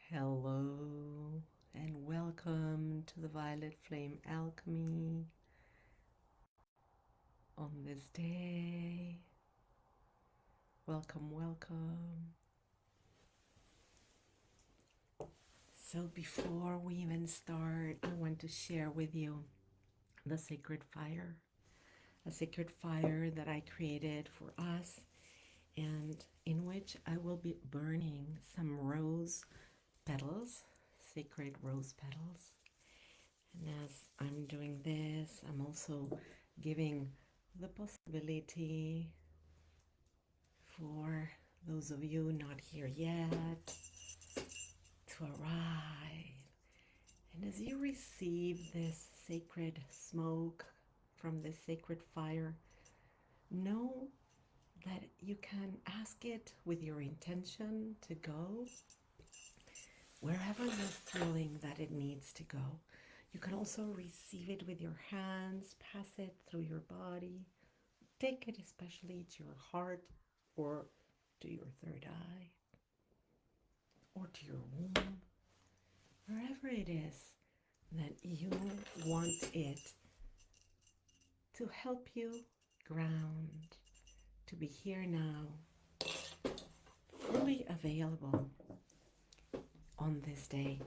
Hello and welcome to the Violet Flame Alchemy on this day. Welcome, welcome. So, before we even start, I want to share with you the sacred fire, a sacred fire that I created for us, and in which I will be burning some rose petals, sacred rose petals. And as I'm doing this, I'm also giving the possibility for those of you not here yet to arrive. And as you receive this sacred smoke from this sacred fire, know that you can ask it with your intention to go wherever you're feeling that it needs to go. You can also receive it with your hands, pass it through your body, take it especially to your heart or to your third eye or to your womb, wherever it is that you want it to help you ground, to be here now, fully available on this day.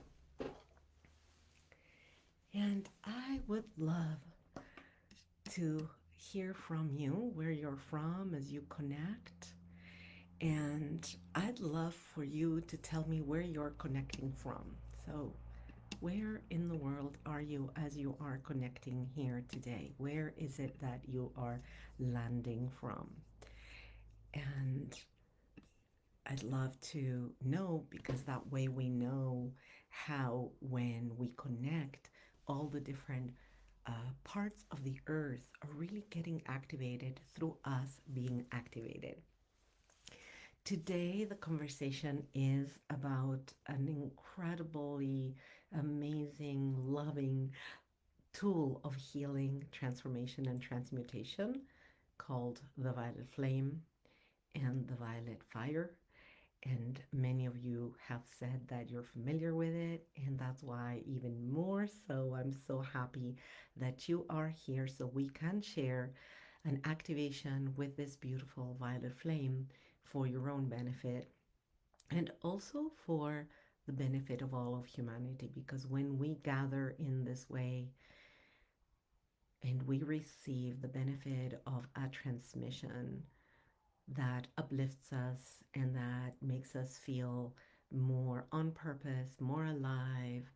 And I would love to hear from you, where you're from as you connect. And I'd love for you to tell me where you're connecting from. So, where in the world are you as you are connecting here today? Where is it that you are landing from? And I'd love to know, because that way we know how, when we connect, all the different parts of the earth are really getting activated through us being activated. Today, the conversation is about an incredibly amazing, loving tool of healing, transformation, and transmutation called the Violet Flame and the Violet Fire. And many of you have said that you're familiar with it, and that's why even more so, I'm so happy that you are here so we can share an activation with this beautiful violet flame for your own benefit and also for the benefit of all of humanity. Because when we gather in this way and we receive the benefit of a transmission that uplifts us and that makes us feel more on purpose, more alive,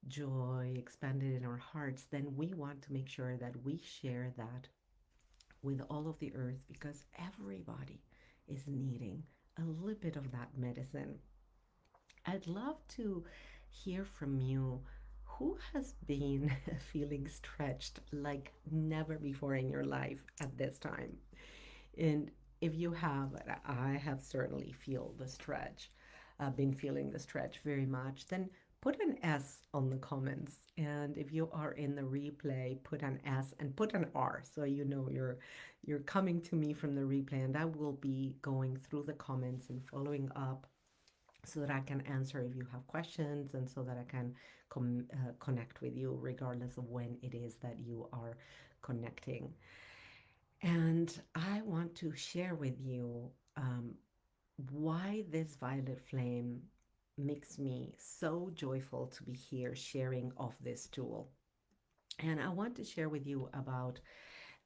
joy expanded in our hearts, then we want to make sure that we share that with all of the earth, because everybody is needing a little bit of that medicine. I'd love to hear from you. Who has been feeling stretched like never before in your life at this time? And if you have, I have certainly feel the stretch, been feeling the stretch very much, then put an S on the comments. And if you are in the replay, put an S and put an R so you know you're coming to me from the replay, and I will be going through the comments and following up so that I can answer if you have questions, and so that I can connect with you regardless of when it is that you are connecting. And I want to share with you why this violet flame makes me so joyful to be here sharing of this tool. And I want to share with you about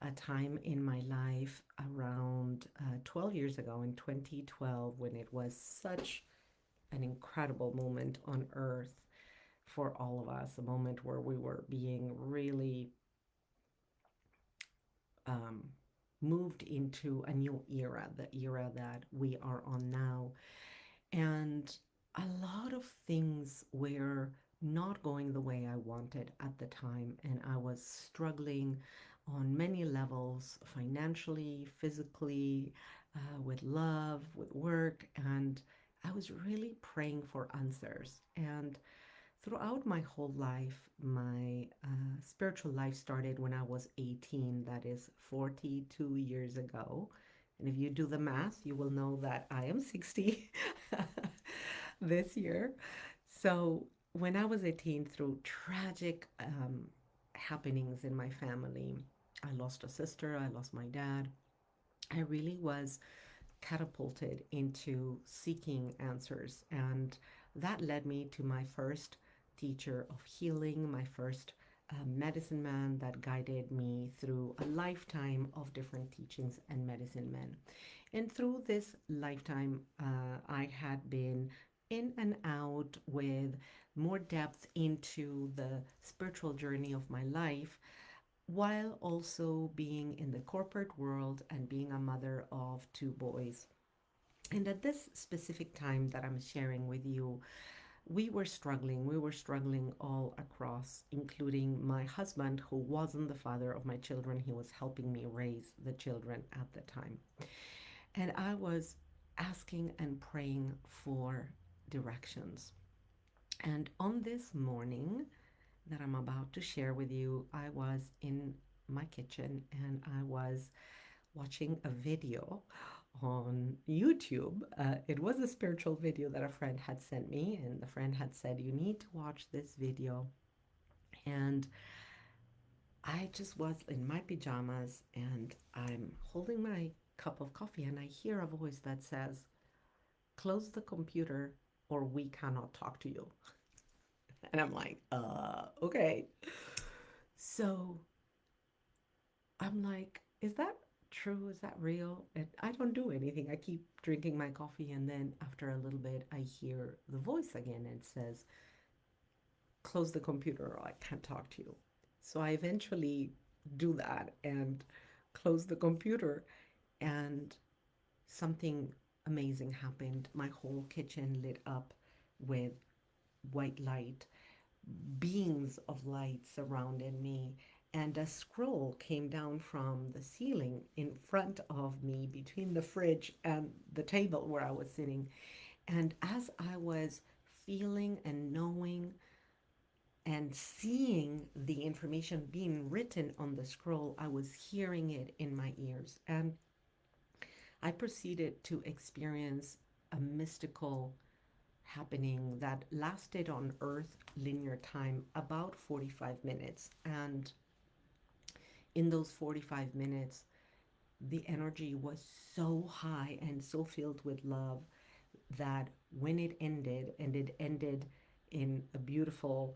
a time in my life around 12 years ago, in 2012, when it was such an incredible moment on earth for all of us, a moment where we were being really moved into a new era, the era that we are on now. And a lot of things were not going the way I wanted at the time. And I was struggling on many levels, financially, physically, with love, with work. And I was really praying for answers. And throughout my whole life, my spiritual life started when I was 18, that is 42 years ago. And if you do the math, you will know that I am 60 this year. So when I was 18, through tragic happenings in my family, I lost a sister, I lost my dad. I really was catapulted into seeking answers. And that led me to my first teacher of healing, my first medicine man that guided me through a lifetime of different teachings and medicine men. And through this lifetime, I had been in and out with more depth into the spiritual journey of my life, while also being in the corporate world and being a mother of two boys. And at this specific time that I'm sharing with you, we were struggling. We were struggling all across, including my husband, who wasn't the father of my children. He was helping me raise the children at the time. And I was asking and praying for directions. And on this morning that I'm about to share with you, I was in my kitchen and I was watching a video on YouTube. It was a spiritual video that a friend had sent me, and the friend had said, "You need to watch this video." And I just was in my pajamas and I'm holding my cup of coffee, and I hear a voice that says, "Close the computer or we cannot talk to you." And I'm like, okay. So I'm like, is that true? Is that real? And I don't do anything. I keep drinking my coffee, and then after a little bit, I hear the voice again. And it says, "Close the computer or I can't talk to you." So I eventually do that and close the computer, and something amazing happened. My whole kitchen lit up with white light, beams of light surrounded me, and a scroll came down from the ceiling in front of me between the fridge and the table where I was sitting. And as I was feeling and knowing and seeing the information being written on the scroll, I was hearing it in my ears. And I proceeded to experience a mystical happening that lasted on Earth linear time about 45 minutes. And in those 45 minutes, the energy was so high and so filled with love that when it ended, and it ended in a beautiful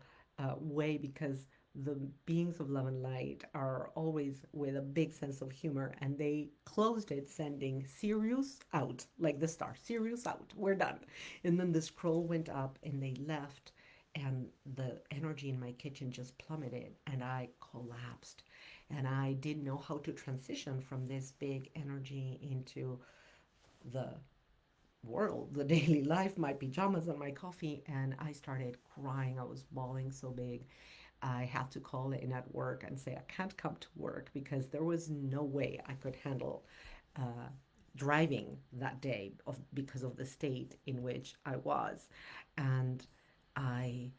way, because the beings of love and light are always with a big sense of humor, and they closed it sending Sirius out, like the star, Sirius out, we're done. And then the scroll went up and they left, and the energy in my kitchen just plummeted and I collapsed. And I didn't know how to transition from this big energy into the world, the daily life, my pajamas and my coffee, and I started crying. I was bawling so big. I had to call in at work and say I can't come to work because there was no way I could handle uh, driving that day because of the state in which I was. And I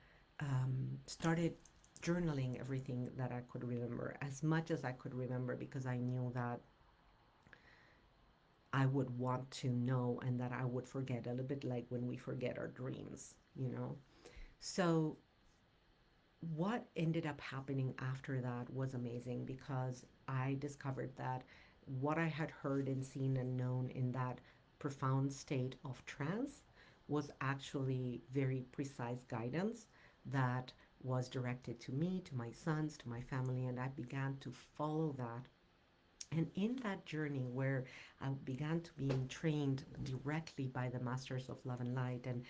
started journaling everything that I could remember, as much as I could remember, because I knew that I would want to know and that I would forget, a little bit like when we forget our dreams. So, what ended up happening after that was amazing, because I discovered that what I had heard and seen and known in that profound state of trance was actually very precise guidance that was directed to me, to my sons, to my family, and I began to follow that. And in that journey where I began to being trained directly by the masters of love and light, and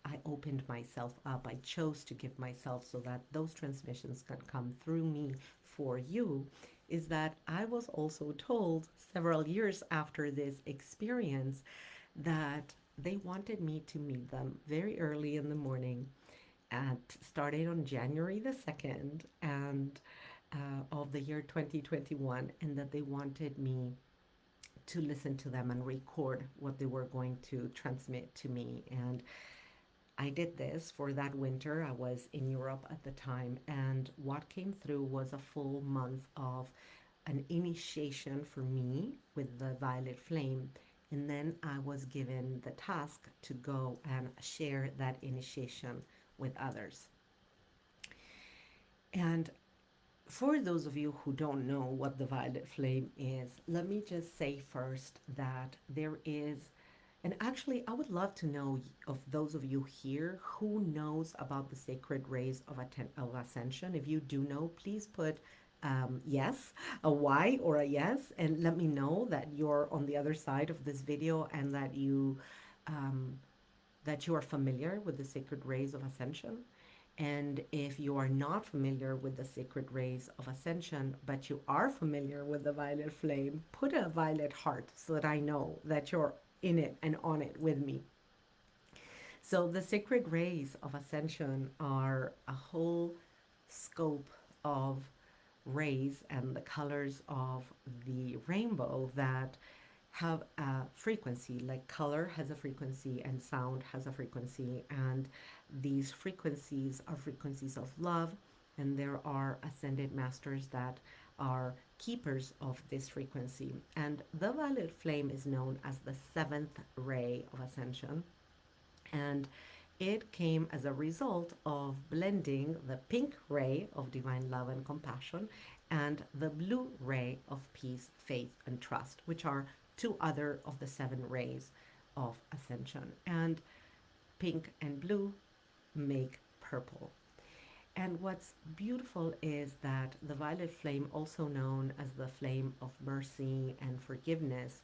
I opened myself up, I chose to give myself so that those transmissions can come through me for you, is that I was also told several years after this experience that they wanted me to meet them very early in the morning, at started on January the 2nd, and of the year 2021, and that they wanted me to listen to them and record what they were going to transmit to me. And I did this for that winter. I was in Europe at the time, and what came through was a full month of an initiation for me with the Violet Flame. And then I was given the task to go and share that initiation with others. And for those of you who don't know what the violet flame is, let me just say first that there is, and actually, I would love to know of those of you here who knows about the sacred rays of ascension. If you do know, please put yes, a Y or a yes, and let me know that you're on the other side of this video and um, that you are familiar with the sacred rays of ascension. And if you are not familiar with the sacred rays of ascension, but you are familiar with the violet flame, put a violet heart so that I know that you're in it and on it with me. So, the sacred rays of ascension are a whole scope of rays and the colors of the rainbow that have a frequency. Like color has a frequency and sound has a frequency, and these frequencies are frequencies of love, and there are ascended masters that are keepers of this frequency. And the violet flame is known as the seventh ray of ascension, and it came as a result of blending the pink ray of divine love and compassion and the blue ray of peace, faith, and trust, which are two other of the seven rays of ascension. And pink and blue make purple. And what's beautiful is that the violet flame, also known as the flame of mercy and forgiveness,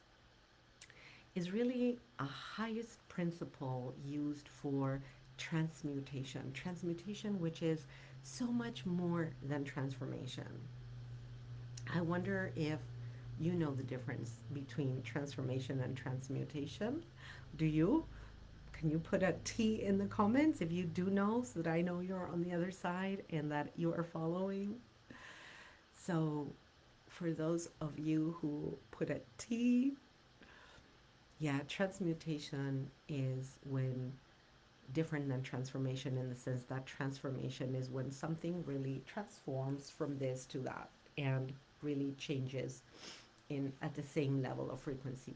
is really a highest principle used for transmutation. Transmutation, which is so much more than transformation. I wonder if you know the difference between transformation and transmutation. Do you? Can you put a T in the comments if you do know so that I know you're on the other side and that you are following? So, for those of you who put a T, yeah, transmutation is when different than transformation, in the sense that transformation is when something really transforms from this to that and really changes in at the same level of frequency.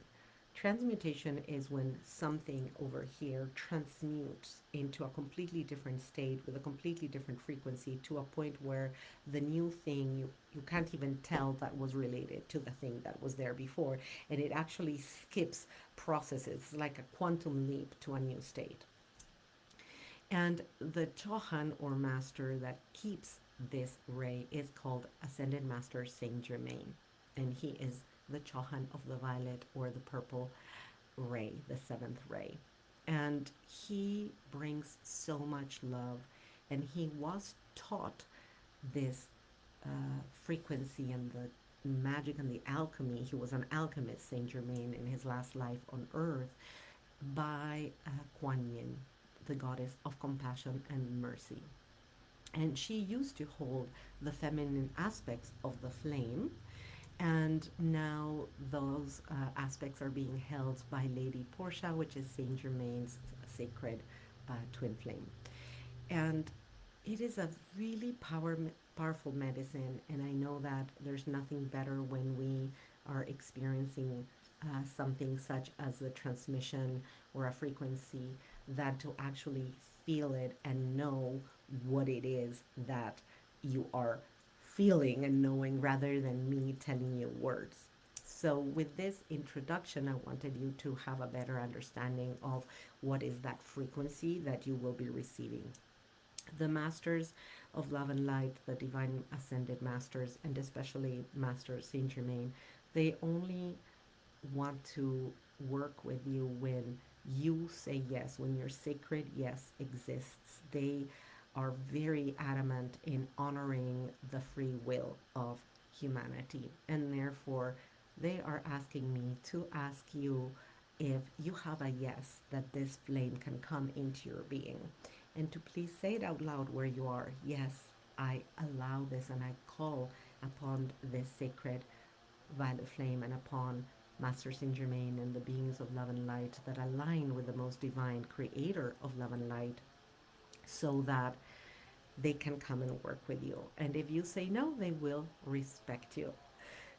Transmutation is when something over here transmutes into a completely different state with a completely different frequency, to a point where the new thing, you can't even tell that was related to the thing that was there before. And it actually skips processes like a quantum leap to a new state. And the Chohan, or master, that keeps this ray is called Ascended Master Saint Germain. And he is the Chohan of the violet or the purple ray, the seventh ray. And he brings so much love. And he was taught this frequency and the magic and the alchemy. He was an alchemist, Saint Germain, in his last life on earth, by Kuan Yin, the goddess of compassion and mercy. And she used to hold the feminine aspects of the flame, and now those aspects are being held by Lady Portia, which is Saint Germain's sacred twin flame. And it is a really powerful medicine, and I know that there's nothing better when we are experiencing something such as a transmission or a frequency than to actually feel it and know what it is that you are feeling and knowing, rather than me telling you words. So, with this introduction, I wanted you to have a better understanding of what is that frequency that you will be receiving. The masters of love and light, the divine ascended masters, and especially Master Saint Germain, they only want to work with you when you say yes, when your sacred yes exists. They are very adamant in honoring the free will of humanity, and therefore they are asking me to ask you if you have a yes, that this flame can come into your being, and to please say it out loud where you are. Yes, I allow this, and I call upon this sacred violet flame and upon Master Saint Germain and the beings of love and light that align with the most divine creator of love and light, so that they can come and work with you. And if you say no, they will respect you.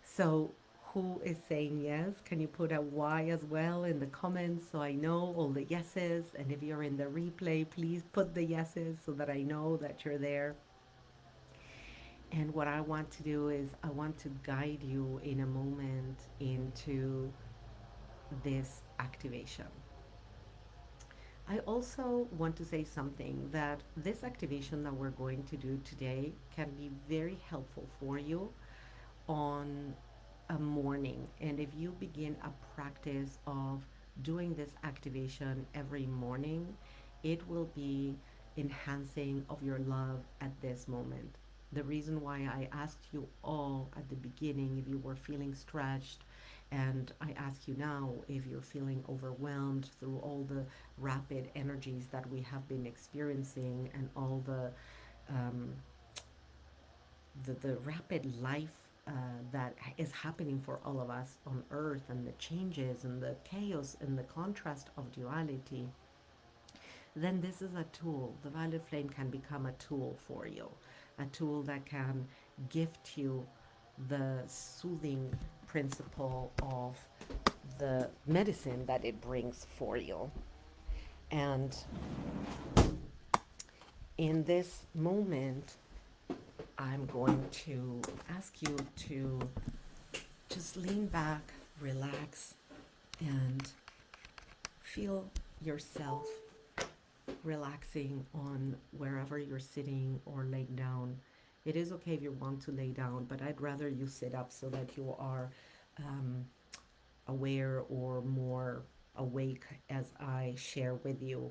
So, Who is saying yes? Can you put a Y as well in the comments so I know all the yeses? And if you're in the replay, please put the yeses so that I know that you're there. And what I want to do is I want to guide you in a moment into this activation. I also want to say something that this activation that we're going to do today can be very helpful for you on a morning. And if you begin a practice of doing this activation every morning, it will be enhancing of your love at this moment. The reason why I asked you all at the beginning if you were feeling stretched, and I ask you now if you're feeling overwhelmed through all the rapid energies that we have been experiencing and all um, the rapid life that is happening for all of us on earth, and the changes and the chaos and the contrast of duality, then this is a tool. The violet flame can become a tool for you, a tool that can gift you the soothing principle of the medicine that it brings for you. And in this moment, I'm going to ask you to just lean back, relax, and feel yourself relaxing on wherever you're sitting or laying down. It is okay if you want to lay down, but I'd rather you sit up so that you are um, aware or more awake as I share with you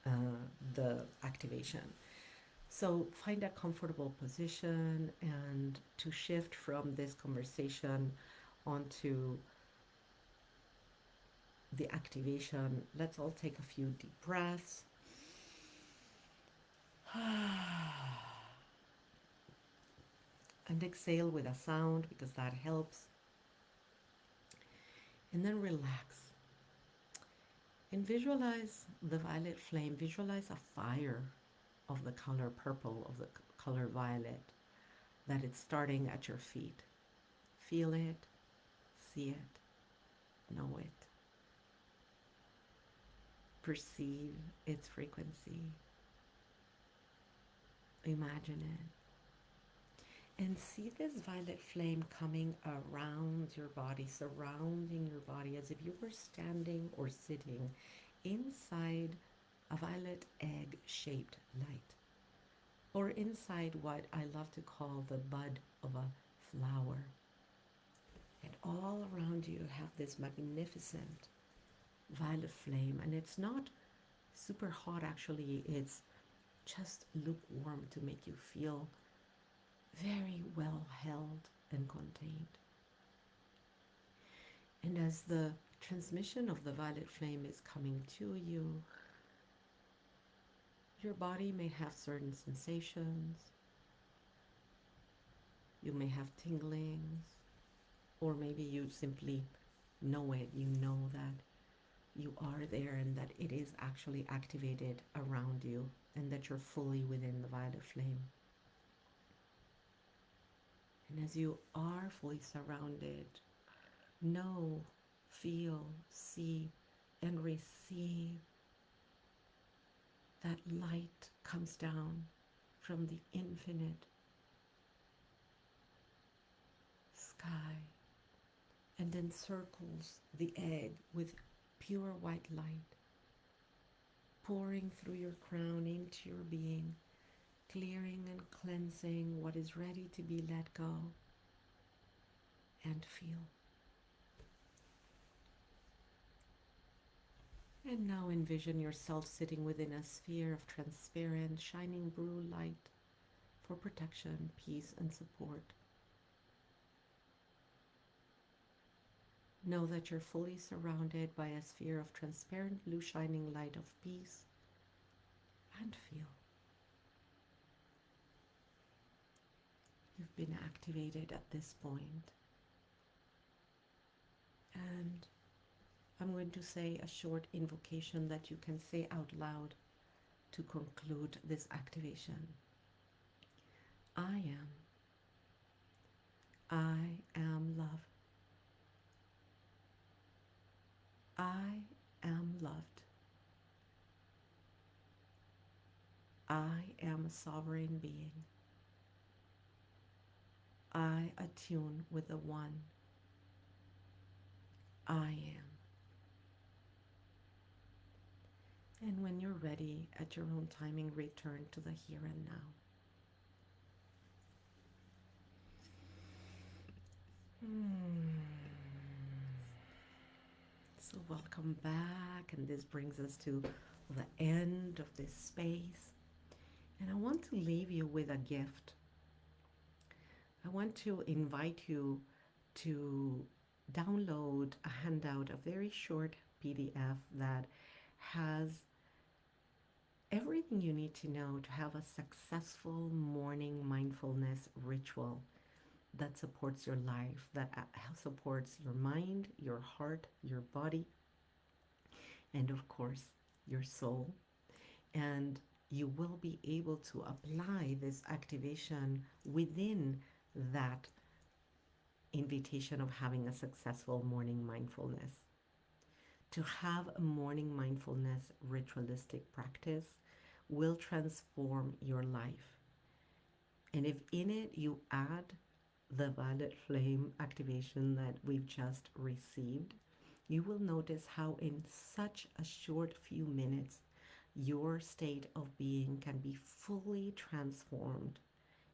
uh, the activation. So find a comfortable position, and to shift from this conversation onto the activation, let's all take a few deep breaths. And exhale with a sound because that helps. And then relax. And visualize the violet flame. Visualize a fire of the color purple, of the color violet, that it's starting at your feet. Feel it, see it, know it. Perceive its frequency. Imagine it. And see this violet flame coming around your body, surrounding your body, as if you were standing or sitting inside a violet egg-shaped light, or inside what I love to call the bud of a flower. And all around you have this magnificent violet flame, and it's not super hot actually, it's just lukewarm to make you feel very well held and contained. And as the transmission of the violet flame is coming to you, your body may have certain sensations. You may have tinglings, or maybe you simply know it. You know that you are there and that it is actually activated around you, and that you're fully within the violet flame. And as you are fully surrounded, know, feel, see, and receive that light comes down from the infinite sky and encircles the egg with pure white light, pouring through your crown into your being, clearing and cleansing what is ready to be let go. And feel. And now envision yourself sitting within a sphere of transparent, shining blue light for protection, peace, and support. Know that you're fully surrounded by a sphere of transparent blue shining light of peace, and feel. You've been activated at this point. And I'm going to say a short invocation that you can say out loud to conclude this activation. I am love. I am loved. I am a sovereign being. I attune with the one. I am. And when you're ready, at your own timing, return to the here and now. So, welcome back. And this brings us to the end of this space. And I want to leave you with a gift. I want to invite you to download a handout, a very short PDF that has everything you need to know to have a successful morning mindfulness ritual that supports your life, that supports your mind, your heart, your body, and of course, your soul. And you will be able to apply this activation within that invitation of having a successful morning mindfulness. To have a morning mindfulness ritualistic practice will transform your life. And if in it you add the violet flame activation that we've just received, you will notice how in such a short few minutes your state of being can be fully transformed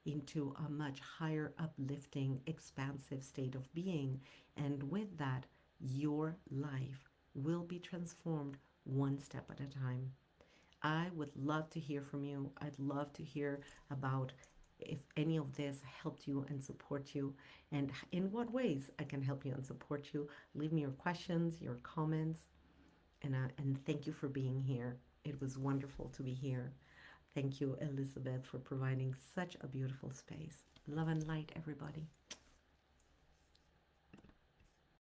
into a much higher, uplifting, expansive state of being. And with that, your life will be transformed one step at a time. I would love to hear from you. I'd love to hear about if any of this helped you and support you, and in what ways I can help you and support you. Leave me your questions, your comments, and thank you for being here. It was wonderful to be here. Thank you, Elizabeth, for providing such a beautiful space. Love and light, everybody.